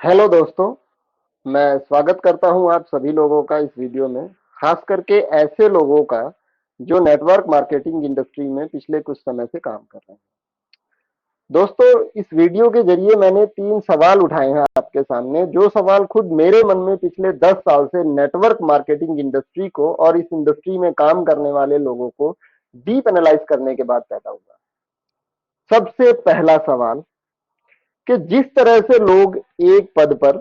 Hello दोस्तों, मैं स्वागत करता हूं आप सभी लोगों का इस वीडियो में, खास करके ऐसे लोगों का जो नेटवर्क मार्केटिंग इंडस्ट्री में पिछले कुछ समय से काम कर रहे हैं। दोस्तों, इस वीडियो के जरिए मैंने 3 सवाल उठाए हैं आपके सामने, जो सवाल खुद मेरे मन में पिछले 10 साल से नेटवर्क मार्केटिंग इंडस्ट्री को और इस इंडस्ट्री में काम करने वाले लोगों को डीप एनालाइज करने के बाद पैदा हुआ। सबसे पहला सवाल कि जिस तरह से लोग एक पद पर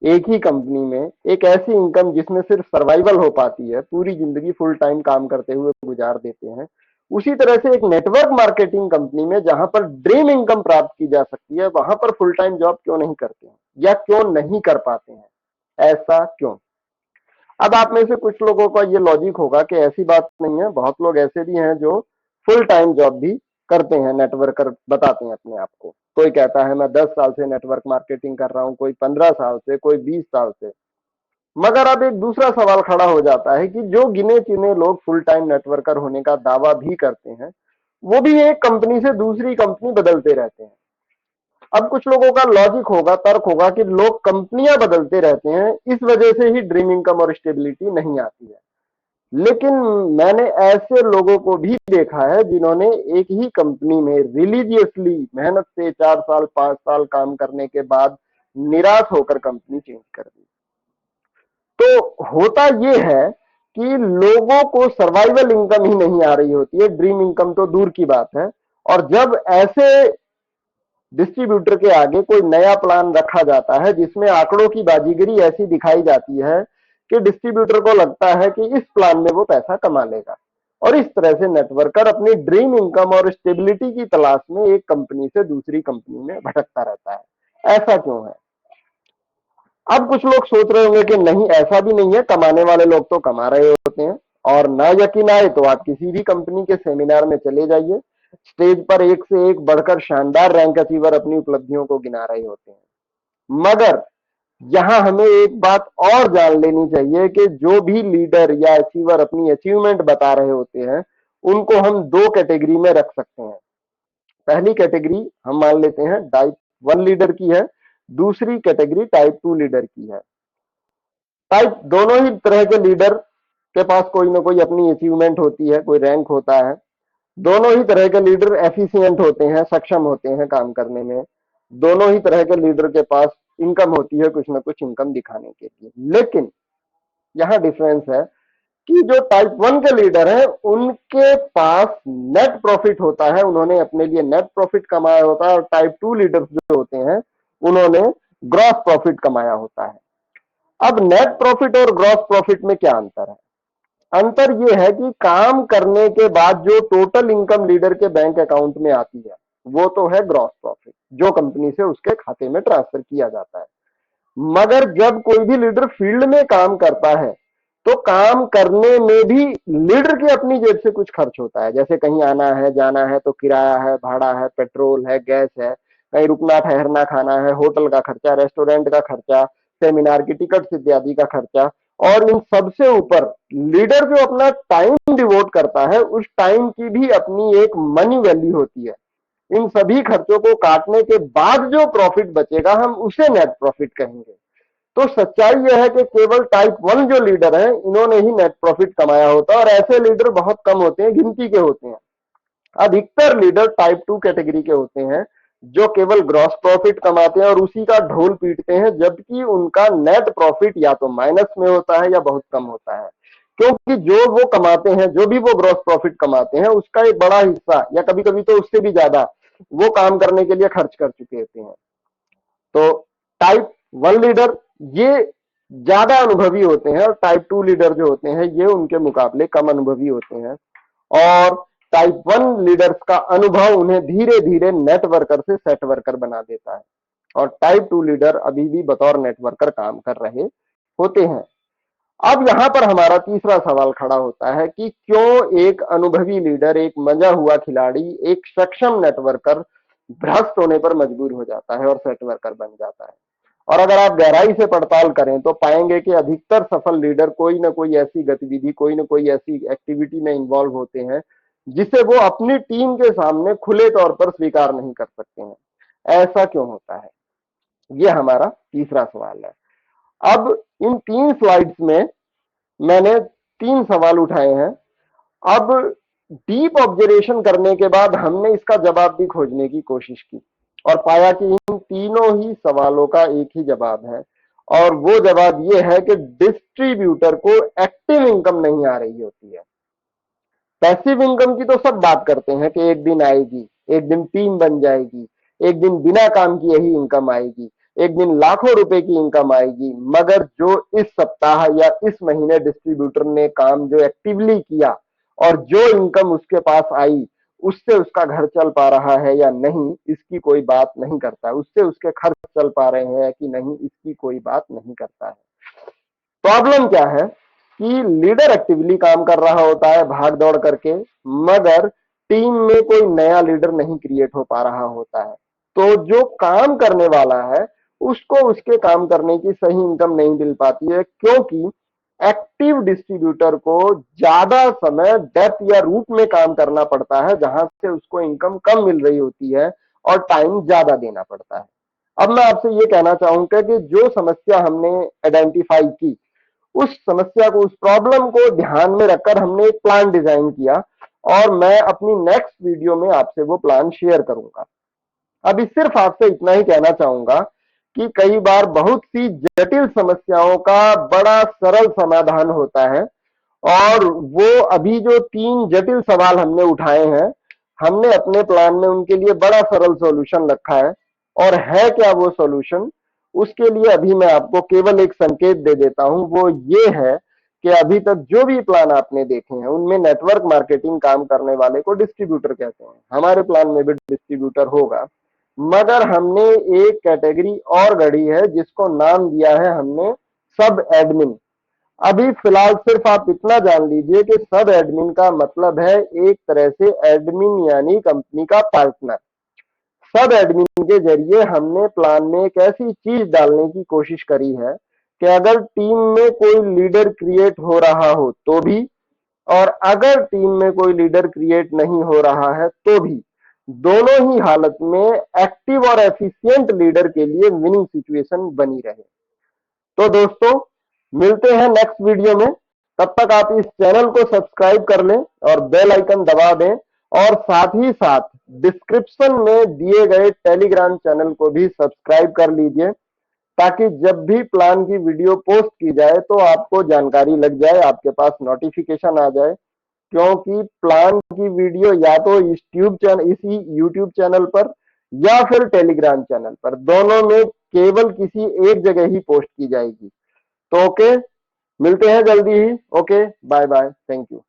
एक ही कंपनी में एक ऐसी इनकम जिसमें सिर्फ सर्वाइवल हो पाती है, पूरी जिंदगी फुल टाइम काम करते हुए गुजार देते हैं, उसी तरह से एक नेटवर्क मार्केटिंग कंपनी में जहां पर ड्रीम इनकम प्राप्त की जा सकती है, वहां पर फुल टाइम जॉब क्यों नहीं करते हैं या क्यों नहीं कर पाते हैं? ऐसा क्यों? अब आप में से कुछ लोगों का ये लॉजिक होगा कि ऐसी बात नहीं है, बहुत लोग ऐसे भी हैं जो फुल टाइम जॉब भी करते हैं, नेटवर्कर बताते हैं अपने आप को। कोई कहता है मैं 10 साल से नेटवर्क मार्केटिंग कर रहा हूं, कोई 15 साल से, कोई 20 साल से। मगर अब एक दूसरा सवाल खड़ा हो जाता है कि जो गिने चुने लोग फुल टाइम नेटवर्कर होने का दावा भी करते हैं, वो भी एक कंपनी से दूसरी कंपनी बदलते रहते हैं। अब कुछ लोगों का लॉजिक होगा, तर्क होगा कि लोग कंपनियां बदलते रहते हैं, इस वजह से ही ड्रीम इनकम और स्टेबिलिटी नहीं आती है। लेकिन मैंने ऐसे लोगों को भी देखा है जिन्होंने एक ही कंपनी में रिलीजियसली मेहनत से 4 साल 5 साल काम करने के बाद निराश होकर कंपनी चेंज कर दी। तो होता यह है कि लोगों को सर्वाइवल इनकम ही नहीं आ रही होती है, ड्रीम इनकम तो दूर की बात है। और जब ऐसे डिस्ट्रीब्यूटर के आगे कोई नया प्लान रखा जाता है जिसमें आंकड़ों की बाजीगरी ऐसी दिखाई जाती है कि डिस्ट्रीब्यूटर को लगता है कि इस प्लान में वो पैसा कमा लेगा, और इस तरह से नेटवर्कर अपनी ड्रीम इनकम और स्टेबिलिटी की तलाश में एक कंपनी से दूसरी कंपनी में भटकता रहता है। ऐसा क्यों है? अब कुछ लोग सोच रहे होंगे कि नहीं, ऐसा भी नहीं है, कमाने वाले लोग तो कमा रहे होते हैं। और ना यकीन आए तो आप किसी भी कंपनी के सेमिनार में चले जाइए, स्टेज पर एक से एक बढ़कर शानदार रैंक अचीवर अपनी उपलब्धियों को गिना रहे होते हैं। मगर यहां हमें एक बात और जान लेनी चाहिए कि जो भी लीडर या अचीवर अपनी अचीवमेंट बता रहे होते हैं, उनको हम 2 कैटेगरी में रख सकते हैं। पहली कैटेगरी हम मान लेते हैं टाइप 1 लीडर की है, दूसरी कैटेगरी टाइप 2 लीडर की है। टाइप दोनों ही तरह के लीडर के पास कोई ना कोई अपनी अचीवमेंट होती है, कोई रैंक होता है। दोनों ही तरह के लीडर एफिशिएंट होते हैं, सक्षम होते हैं काम करने में। दोनों ही तरह के लीडर के पास इनकम होती है, कुछ ना कुछ इनकम दिखाने के लिए। लेकिन यहाँ डिफरेंस है कि जो टाइप 1 के लीडर हैं, उनके पास नेट प्रॉफिट होता है, उन्होंने अपने लिए नेट प्रॉफिट कमाया होता है। और टाइप 2 लीडर्स जो होते हैं, उन्होंने ग्रॉस प्रॉफिट कमाया होता है। अब नेट प्रॉफिट और ग्रॉस प्रॉफिट में क्या अंतर है? अंतर यह है कि काम करने के बाद जो टोटल इनकम लीडर के बैंक अकाउंट में आती है, वो तो है ग्रॉस प्रॉफिट, जो कंपनी से उसके खाते में ट्रांसफर किया जाता है। मगर जब कोई भी लीडर फील्ड में काम करता है, तो काम करने में भी लीडर की अपनी जेब से कुछ खर्च होता है। जैसे कहीं आना है, जाना है, तो किराया है, भाड़ा है, पेट्रोल है, गैस है, कहीं रुकना ठहरना खाना है, होटल का खर्चा, रेस्टोरेंट का खर्चा, सेमिनार की टिकट इत्यादि का खर्चा। और इन सबसे ऊपर लीडर जो अपना टाइम डिवोट करता है, उस टाइम की भी अपनी एक मनी वैल्यू होती है। इन सभी खर्चों को काटने के बाद जो प्रॉफिट बचेगा, हम उसे नेट प्रॉफिट कहेंगे। तो सच्चाई यह है कि केवल टाइप 1 जो लीडर हैं, इन्होंने ही नेट प्रॉफिट कमाया होता है, और ऐसे लीडर बहुत कम होते हैं, गिनती के होते हैं। अधिकतर लीडर टाइप 2 कैटेगरी के होते हैं, जो केवल ग्रॉस प्रॉफिट कमाते हैं और उसी का ढोल पीटते हैं, जबकि उनका नेट प्रॉफिट या तो माइनस में होता है या बहुत कम होता है। क्योंकि जो वो कमाते हैं, जो भी वो ग्रॉस प्रॉफिट कमाते हैं, उसका एक बड़ा हिस्सा या कभी कभी तो उससे भी ज्यादा वो काम करने के लिए खर्च कर चुके होते हैं। तो टाइप 1 लीडर ये ज्यादा अनुभवी होते हैं, और टाइप 2 लीडर जो होते हैं, ये उनके मुकाबले कम अनुभवी होते हैं। और टाइप 1 लीडर्स का अनुभव उन्हें धीरे धीरे नेटवर्कर से सेट वर्कर बना देता है, और टाइप 2 लीडर अभी भी बतौर नेटवर्कर काम कर रहे होते हैं। अब यहां पर हमारा तीसरा सवाल खड़ा होता है कि क्यों एक अनुभवी लीडर, एक मंजा हुआ खिलाड़ी, एक सक्षम नेटवर्कर भ्रष्ट होने पर मजबूर हो जाता है और सेट वर्कर बन जाता है? और अगर आप गहराई से पड़ताल करें तो पाएंगे कि अधिकतर सफल लीडर कोई ना कोई ऐसी गतिविधि, कोई ना कोई ऐसी एक्टिविटी में इन्वॉल्व होते हैं जिसे वो अपनी टीम के सामने खुले तौर पर स्वीकार नहीं कर सकते हैं। ऐसा क्यों होता है? ये हमारा तीसरा सवाल है। अब इन 3 स्लाइड्स में मैंने 3 सवाल उठाए हैं। अब डीप ऑब्जर्वेशन करने के बाद हमने इसका जवाब भी खोजने की कोशिश की और पाया कि इन तीनों ही सवालों का एक ही जवाब है, और वो जवाब ये है कि डिस्ट्रीब्यूटर को एक्टिव इनकम नहीं आ रही होती है। पैसिव इनकम की तो सब बात करते हैं कि एक दिन आएगी, एक दिन टीम बन जाएगी, एक दिन बिना काम किए ही इनकम आएगी, एक दिन लाखों रुपए की इनकम आएगी। मगर जो इस सप्ताह या इस महीने डिस्ट्रीब्यूटर ने काम जो एक्टिवली किया और जो इनकम उसके पास आई, उससे उसका घर चल पा रहा है या नहीं, इसकी कोई बात नहीं करता। उससे उसके खर्च चल पा रहे हैं कि नहीं, इसकी कोई बात नहीं करता है। प्रॉब्लम क्या है कि लीडर एक्टिवली काम कर रहा होता है भाग दौड़ करके, मगर टीम में कोई नया लीडर नहीं क्रिएट हो पा रहा होता है। तो जो काम करने वाला है उसको उसके काम करने की सही इनकम नहीं मिल पाती है, क्योंकि एक्टिव डिस्ट्रीब्यूटर को ज्यादा समय डेप्थ या रूट में काम करना पड़ता है, जहां से उसको इनकम कम मिल रही होती है और टाइम ज्यादा देना पड़ता है। अब मैं आपसे ये कहना चाहूंगा कि जो समस्या हमने आइडेंटिफाई की, उस समस्या को, उस प्रॉब्लम को ध्यान में रखकर हमने एक प्लान डिजाइन किया, और मैं अपनी नेक्स्ट वीडियो में आपसे वो प्लान शेयर करूंगा। अभी सिर्फ आपसे इतना ही कहना चाहूंगा कि कई बार बहुत सी जटिल समस्याओं का बड़ा सरल समाधान होता है, और वो अभी जो 3 जटिल सवाल हमने उठाए हैं, हमने अपने प्लान में उनके लिए बड़ा सरल सॉल्यूशन रखा है। और है क्या वो सॉल्यूशन, उसके लिए अभी मैं आपको केवल एक संकेत दे देता हूं। वो ये है कि अभी तक जो भी प्लान आपने देखे हैं उनमें नेटवर्क मार्केटिंग काम करने वाले को डिस्ट्रीब्यूटर कहते हैं। हमारे प्लान में भी डिस्ट्रीब्यूटर होगा, मगर हमने एक कैटेगरी और गढ़ी है जिसको नाम दिया है हमने सब एडमिन। अभी फिलहाल सिर्फ आप इतना जान लीजिए कि सब एडमिन का मतलब है एक तरह से एडमिन यानी कंपनी का पार्टनर। सब एडमिन के जरिए हमने प्लान में एक ऐसी चीज डालने की कोशिश करी है कि अगर टीम में कोई लीडर क्रिएट हो रहा हो तो भी, और अगर टीम में कोई लीडर क्रिएट नहीं हो रहा है तो भी, दोनों ही हालत में एक्टिव और एफिशिएंट लीडर के लिए विनिंग सिचुएशन बनी रहे। तो दोस्तों, मिलते हैं नेक्स्ट वीडियो में। तब तक आप इस चैनल को सब्सक्राइब कर लें और बेल आइकन दबा दें, और साथ ही साथ डिस्क्रिप्शन में दिए गए टेलीग्राम चैनल को भी सब्सक्राइब कर लीजिए, ताकि जब भी प्लान की वीडियो पोस्ट की जाए तो आपको जानकारी लग जाए, आपके पास नोटिफिकेशन आ जाए। क्योंकि प्लान की वीडियो या तो इसी यूट्यूब चैनल पर या फिर टेलीग्राम चैनल पर, दोनों में केवल किसी एक जगह ही पोस्ट की जाएगी। तो ओके, मिलते हैं जल्दी ही। Okay, bye bye, thank you.